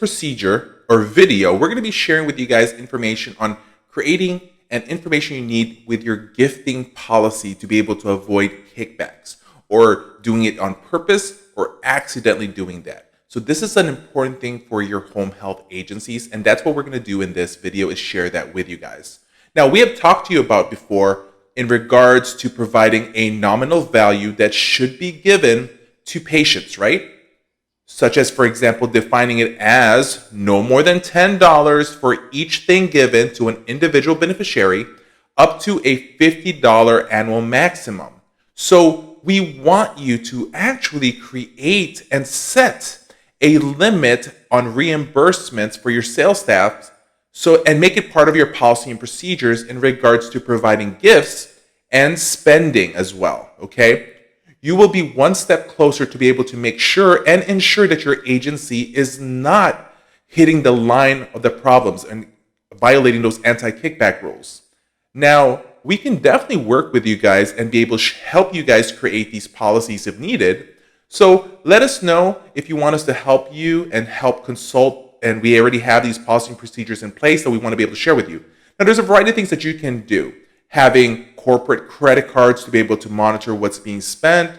procedure or video, we're going to be sharing with you guys information on creating and information you need with your gifting policy to be able to avoid kickbacks or doing it on purpose or accidentally doing that. So this is an important thing for your home health agencies, and that's what we're going to do in this video, is share that with you guys. Now, we have talked to you about before in regards to providing a nominal value that should be given to patients, right? Such as, for example, defining it as no more than $10 for each thing given to an individual beneficiary, up to a $50 annual maximum. So we want you to actually create and set a limit on reimbursements for your sales staff, and make it part of your policy and procedures in regards to providing gifts and spending as well, okay? You will be one step closer to be able to make sure and ensure that your agency is not hitting the line of the problems and violating those anti-kickback rules. Now, we can definitely work with you guys and be able to help you guys create these policies if needed. So let us know if you want us to help you and help consult, and we already have these policy and procedures in place that we want to be able to share with you. Now, there's a variety of things that you can do. Having corporate credit cards to be able to monitor what's being spent,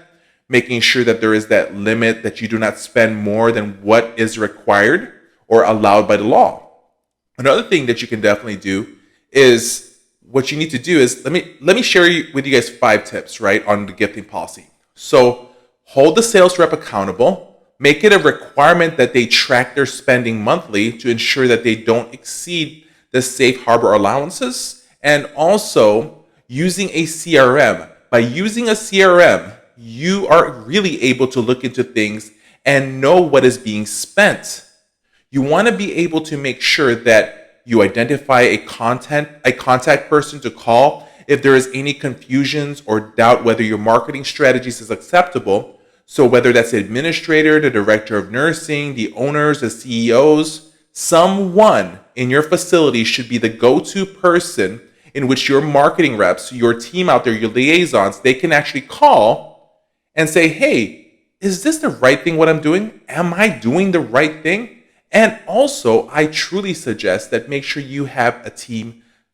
making sure that there is that limit that you do not spend more than what is required or allowed by the law. Another thing that you can definitely do is, what you need to do is, let me share with you guys 5 tips, right, on the gifting policy. So hold the sales rep accountable. Make it a requirement that they track their spending monthly to ensure that they don't exceed the safe harbor allowances. And also using a CRM. By using a CRM, you are really able to look into things and know what is being spent. You want to be able to make sure that you identify a contact person to call if there is any confusions or doubt whether your marketing strategies is acceptable. So whether that's the administrator, the director of nursing, the owners, the CEOs, someone in your facility should be the go-to person in which your marketing reps, your team out there, your liaisons, they can actually call and say, hey, is this the right thing what I'm doing? Am I doing the right thing? And also, I truly suggest that make sure you have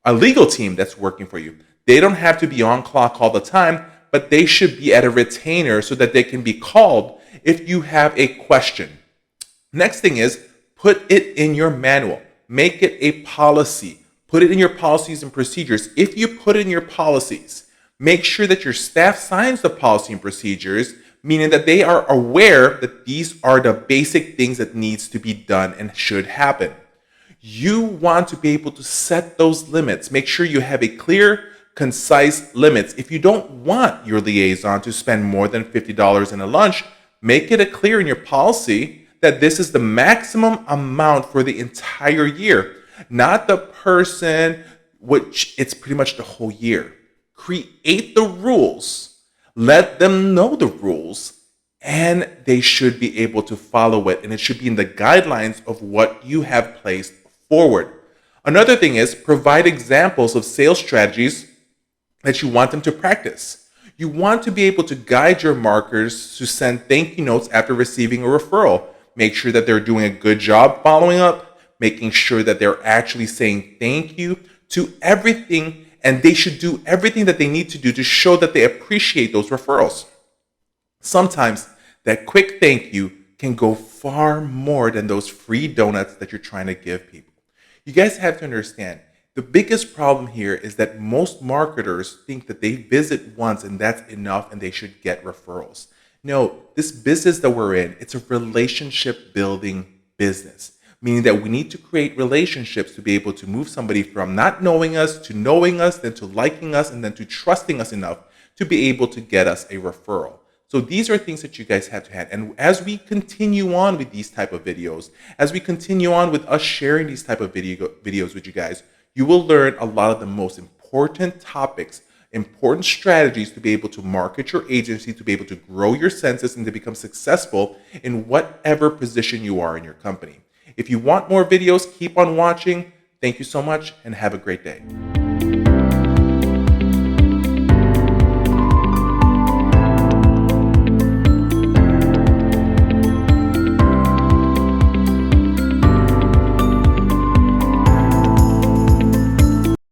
a legal team that's working for you. They don't have to be on clock all the time, but they should be at a retainer so that they can be called if you have a question. Next thing is, put it in your manual. Make it a policy. Put it in your policies and procedures. If you put it in your policies, make sure that your staff signs the policy and procedures, meaning that they are aware that these are the basic things that needs to be done and should happen. You want to be able to set those limits. Make sure you have a clear, concise limits. If you don't want your liaison to spend more than $50 in a lunch, make it clear in your policy that this is the maximum amount for the entire year. Not the person, which it's pretty much the whole year. Create the rules. Let them know the rules, and they should be able to follow it. And it should be in the guidelines of what you have placed forward. Another thing is, provide examples of sales strategies that you want them to practice. You want to be able to guide your marketers to send thank you notes after receiving a referral. Make sure that they're doing a good job following up, making sure that they're actually saying thank you to everything, and they should do everything that they need to do to show that they appreciate those referrals. Sometimes that quick thank you can go far more than those free donuts that you're trying to give people. You guys have to understand, the biggest problem here is that most marketers think that they visit once and that's enough and they should get referrals. No, this business that we're in, it's a relationship building business. Meaning that we need to create relationships to be able to move somebody from not knowing us to knowing us, then to liking us, and then to trusting us enough to be able to get us a referral. So these are things that you guys have to have. And as we continue on with these type of videos, as we continue on with us sharing these type of videos with you guys, you will learn a lot of the most important topics, important strategies to be able to market your agency, to be able to grow your census, and to become successful in whatever position you are in your company. If you want more videos, keep on watching. Thank you so much and have a great day.